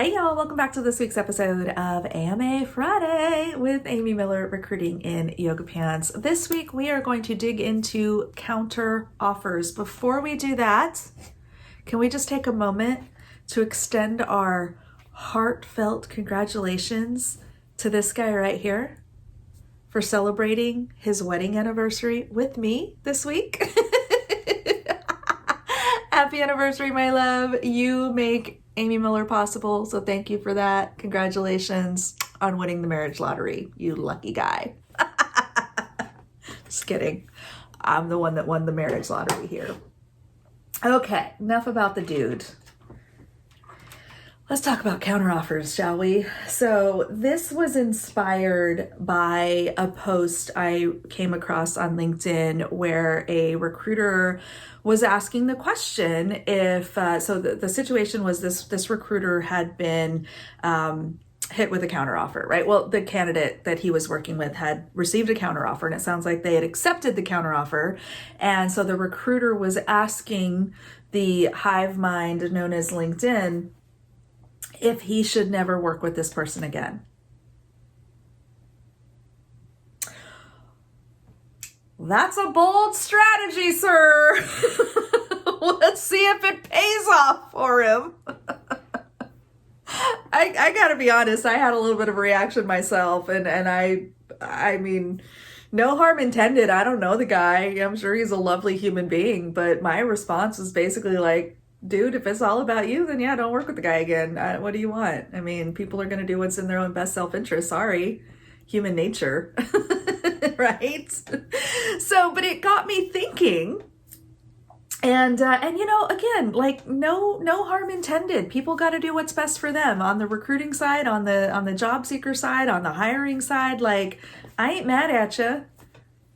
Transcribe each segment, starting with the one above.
Hey y'all, welcome back to this week's episode of AMA Friday with Amy Miller, recruiting in yoga pants. This week we are going to dig into counter offers. Before we do that, can we just take a moment to extend our heartfelt congratulations to this guy right here for celebrating his wedding anniversary with me this week. Happy anniversary, my love. You make Amy Miller possible, so thank you for that. Congratulations on winning the marriage lottery, you lucky guy. Just kidding. I'm the one that won the marriage lottery here. Okay, enough about the dude. Let's talk about counteroffers, shall we? So this was inspired by a post I came across on LinkedIn where a recruiter was asking the question if, the situation was this recruiter had been hit with a counteroffer, right? Well, the candidate that he was working with had received a counteroffer, and it sounds like they had accepted the counteroffer. And so the recruiter was asking the hive mind known as LinkedIn if he should never work with this person again. That's a bold strategy, sir. Let's see if it pays off for him. I gotta be honest, I had a little bit of a reaction myself, and I mean, no harm intended. I don't know the guy. I'm sure he's a lovely human being, but my response was basically like, dude, if it's all about you, then yeah, don't work with the guy again. What do you want? I mean, people are going to do what's in their own best self-interest. Sorry, human nature, right? So, but it got me thinking, and you know, again, like no harm intended. People got to do what's best for them on the recruiting side, on the job seeker side, on the hiring side. Like, I ain't mad at you.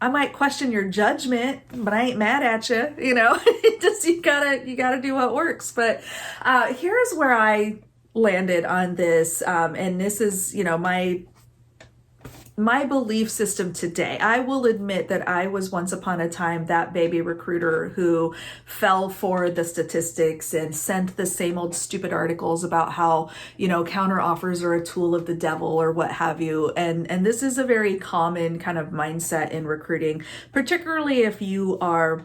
I might question your judgment, but I ain't mad at you. You know, just you gotta do what works. But here's where I landed on this, and this is, you know, my belief system today. I will admit that I was once upon a time that baby recruiter who fell for the statistics and sent the same old stupid articles about how, you know, counter offers are a tool of the devil or what have you. And this is a very common kind of mindset in recruiting, particularly if you are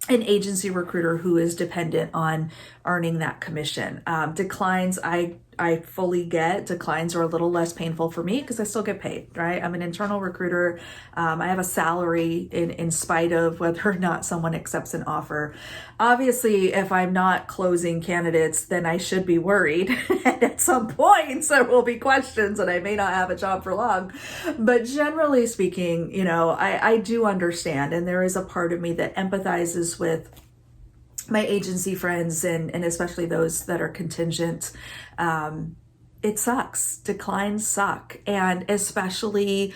an agency recruiter who is dependent on earning that commission. Declines, I fully get. Declines are a little less painful for me because I still get paid, right? I'm an internal recruiter. I have a salary in spite of whether or not someone accepts an offer. Obviously, if I'm not closing candidates, then I should be worried. And at some point, there will be questions and I may not have a job for long. But generally speaking, you know, I do understand. And there is a part of me that empathizes with my agency friends and especially those that are contingent. It sucks. Declines suck. And especially,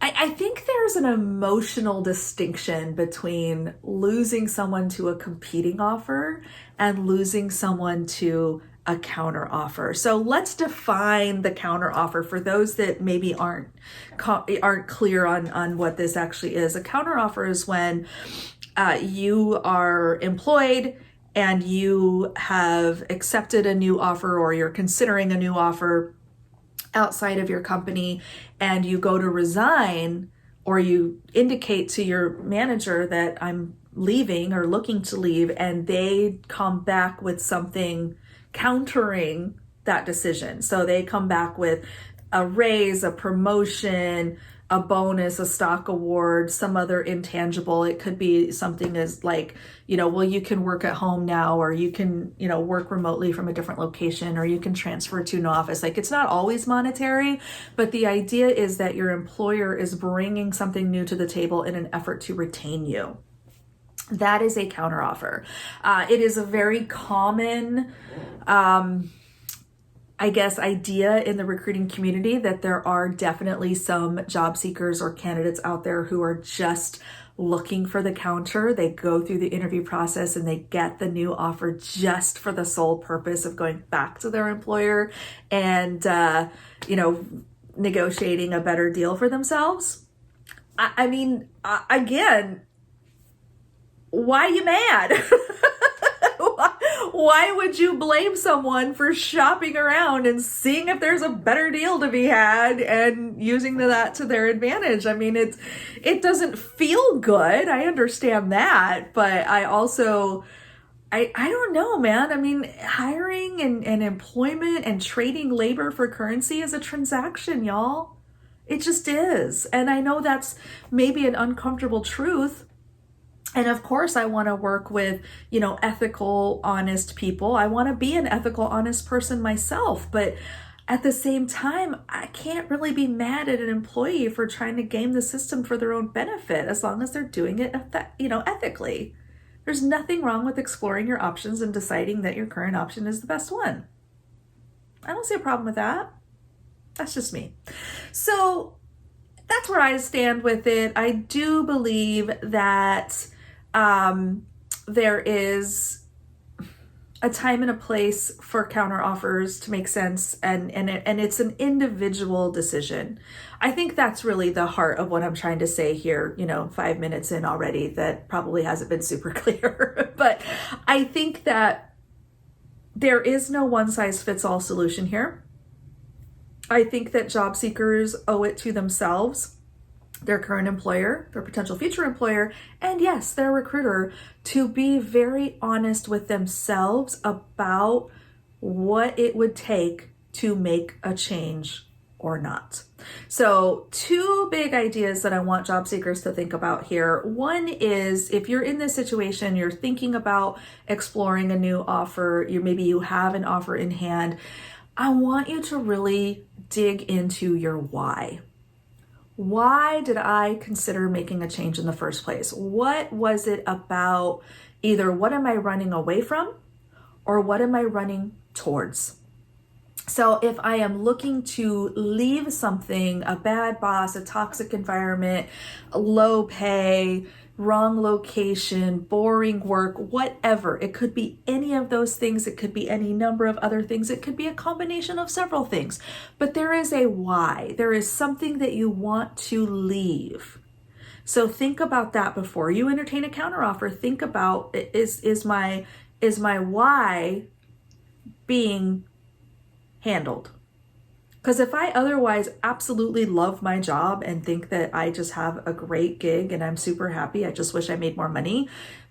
I think there's an emotional distinction between losing someone to a competing offer and losing someone to a counter offer. So let's define the counter offer for those that maybe aren't clear on what this actually is. A counter offer is when you are employed and you have accepted a new offer or you're considering a new offer outside of your company and you go to resign or you indicate to your manager that I'm leaving or looking to leave, and they come back with something countering that decision. So they come back with a raise, a promotion, a bonus, a stock award, some other intangible. It could be something as like, you know, well, you can work at home now, or you can, you know, work remotely from a different location, or you can transfer to an office. Like, it's not always monetary, but the idea is that your employer is bringing something new to the table in an effort to retain you. That is a counteroffer. It is a very common, I guess, idea in the recruiting community that there are definitely some job seekers or candidates out there who are just looking for the counter. They go through the interview process and they get the new offer just for the sole purpose of going back to their employer and, you know, negotiating a better deal for themselves. I mean, again, why are you mad? Why would you blame someone for shopping around and seeing if there's a better deal to be had and using that to their advantage? I mean, it doesn't feel good. I understand that, but I also, I don't know, man. I mean, hiring and employment and trading labor for currency is a transaction, y'all. It just is. And I know that's maybe an uncomfortable truth. And of course, I want to work with, ethical, honest people. I want to be an ethical, honest person myself. But at the same time, I can't really be mad at an employee for trying to game the system for their own benefit, as long as they're doing it, ethically. There's nothing wrong with exploring your options and deciding that your current option is the best one. I don't see a problem with that. That's just me. So that's where I stand with it. I do believe that there is a time and a place for counter offers to make sense, and it's an individual decision. I think that's really the heart of what I'm trying to say here, 5 minutes in already, that probably hasn't been super clear. But I think that there is no one size fits all solution here. I think that job seekers owe it to themselves, their current employer, their potential future employer, and yes, their recruiter, to be very honest with themselves about what it would take to make a change or not. So 2 big ideas that I want job seekers to think about here. One is, if you're in this situation, you're thinking about exploring a new offer, maybe you have an offer in hand, I want you to really dig into your why. Why did I consider making a change in the first place? What was it about? Either what am I running away from, or what am I running towards? So if I am looking to leave something, a bad boss, a toxic environment, low pay, wrong location, boring work, whatever, it could be any of those things. It could be any number of other things. It could be a combination of several things, but there is a why. There is something that you want to leave. So think about that before you entertain a counteroffer. Think about, is my why being handled? Because if I otherwise absolutely love my job and think that I just have a great gig and I'm super happy, I just wish I made more money,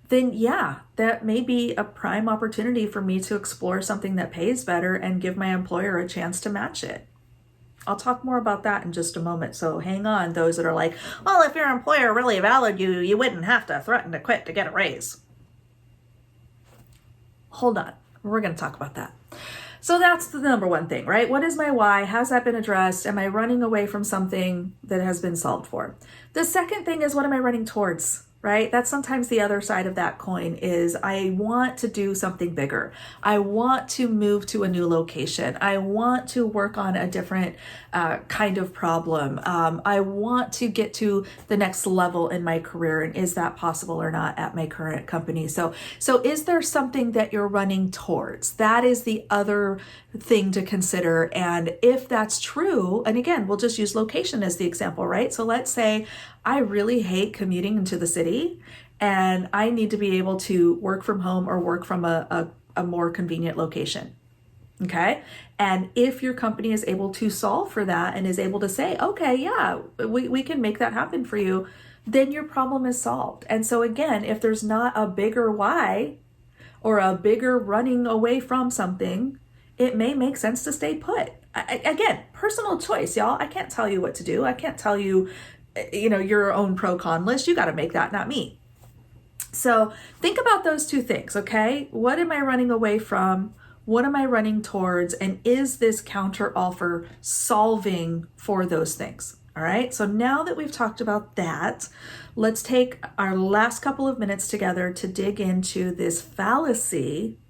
then yeah, that may be a prime opportunity for me to explore something that pays better and give my employer a chance to match it. I'll talk more about that in just a moment. So hang on, those that are like, well, if your employer really valued you, you wouldn't have to threaten to quit to get a raise. Hold on, we're going to talk about that. So that's the number one thing, right? What is my why? Has that been addressed? Am I running away from something that has been solved for? The second thing is, what am I running towards? Right? That's sometimes the other side of that coin, is I want to do something bigger. I want to move to a new location. I want to work on a different kind of problem. I want to get to the next level in my career. And is that possible or not at my current company? So is there something that you're running towards? That is the other thing to consider. And if that's true, and again, we'll just use location as the example, right? So let's say I really hate commuting into the city and I need to be able to work from home or work from a more convenient location. Okay. And if your company is able to solve for that and is able to say, okay, yeah, we can make that happen for you, then your problem is solved. And so again, if there's not a bigger why or a bigger running away from something, it may make sense to stay put. Again, personal choice, y'all. I can't tell you what to do. I can't tell you, your own pro-con list. You got to make that, not me. So think about those 2 things, okay? What am I running away from? What am I running towards? And is this counter offer solving for those things? All right. So now that we've talked about that, let's take our last couple of minutes together to dig into this fallacy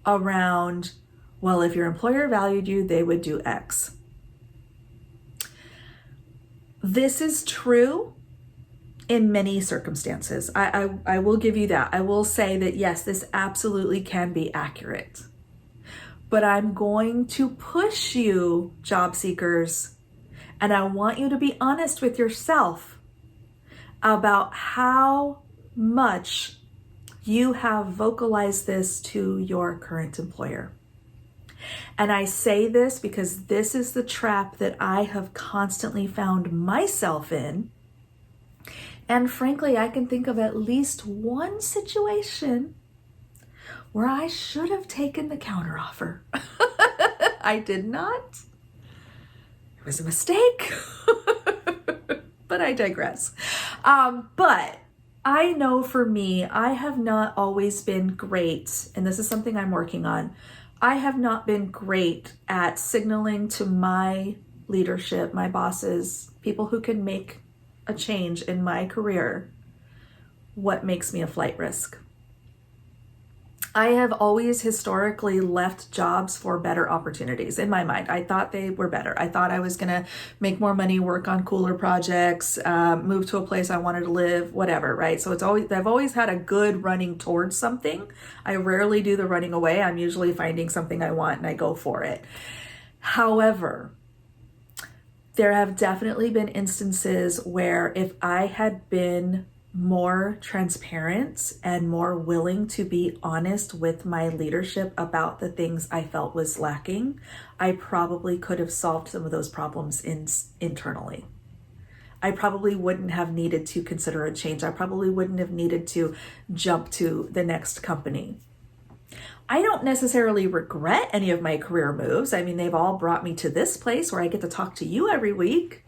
around, well, if your employer valued you, they would do X. This is true in many circumstances. I will give you that. I will say that, yes, this absolutely can be accurate. But I'm going to push you, job seekers, and I want you to be honest with yourself about how much you have vocalized this to your current employer. And I say this because this is the trap that I have constantly found myself in. And frankly, I can think of at least one situation where I should have taken the counteroffer. I did not. It was a mistake. But I digress. But I know for me, I have not always been great, and this is something I'm working on. I have not been great at signaling to my leadership, my bosses, people who can make a change in my career, what makes me a flight risk. I have always historically left jobs for better opportunities in my mind. I thought they were better. I thought I was going to make more money, work on cooler projects, move to a place I wanted to live, whatever, right? So I've always had a good running towards something. I rarely do the running away. I'm usually finding something I want and I go for it. However, there have definitely been instances where if I had been more transparent and more willing to be honest with my leadership about the things I felt was lacking, I probably could have solved some of those problems internally. I probably wouldn't have needed to consider a change. I probably wouldn't have needed to jump to the next company. I don't necessarily regret any of my career moves. I mean, they've all brought me to this place where I get to talk to you every week.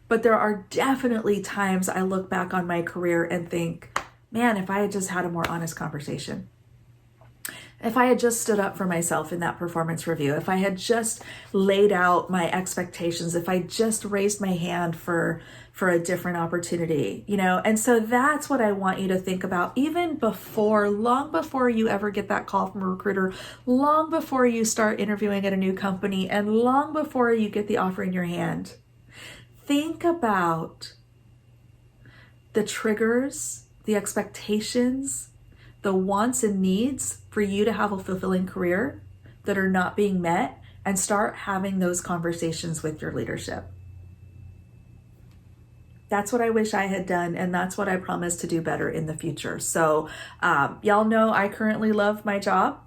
But there are definitely times I look back on my career and think, man, if I had just had a more honest conversation, if I had just stood up for myself in that performance review, if I had just laid out my expectations, if I just raised my hand for a different opportunity, and so that's what I want you to think about, even long before you ever get that call from a recruiter, long before you start interviewing at a new company, and long before you get the offer in your hand. Think about the triggers, the expectations, the wants and needs for you to have a fulfilling career that are not being met, and start having those conversations with your leadership. That's what I wish I had done, and that's what I promise to do better in the future. So y'all know I currently love my job.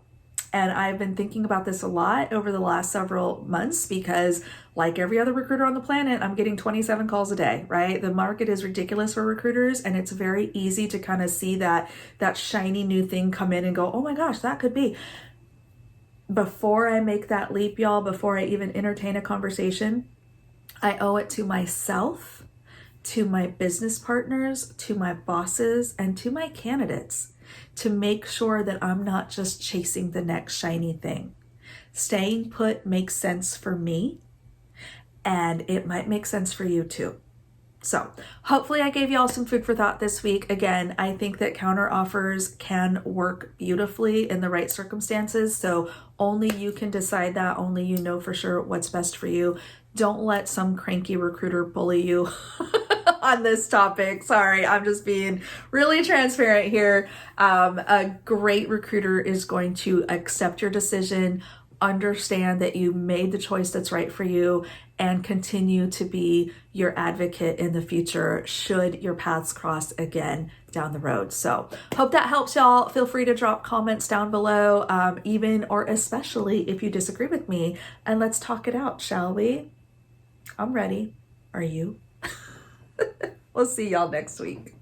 And I've been thinking about this a lot over the last several months because, like every other recruiter on the planet, I'm getting 27 calls a day, right? The market is ridiculous for recruiters, and it's very easy to kind of see that shiny new thing come in and go, oh my gosh, that could be. Before I make that leap, y'all, before I even entertain a conversation, I owe it to myself, to my business partners, to my bosses, and to my candidates to make sure that I'm not just chasing the next shiny thing. Staying put makes sense for me, and it might make sense for you too. So hopefully I gave y'all some food for thought this week. Again, I think that counter offers can work beautifully in the right circumstances. So only you can decide that. Only you know for sure what's best for you. Don't let some cranky recruiter bully you on this topic. Sorry, I'm just being really transparent here. A great recruiter is going to accept your decision, understand that you made the choice that's right for you, and continue to be your advocate in the future should your paths cross again down the road. So hope that helps y'all. Feel free to drop comments down below, even or especially if you disagree with me, and let's talk it out, shall we? I'm ready. Are you? We'll see y'all next week.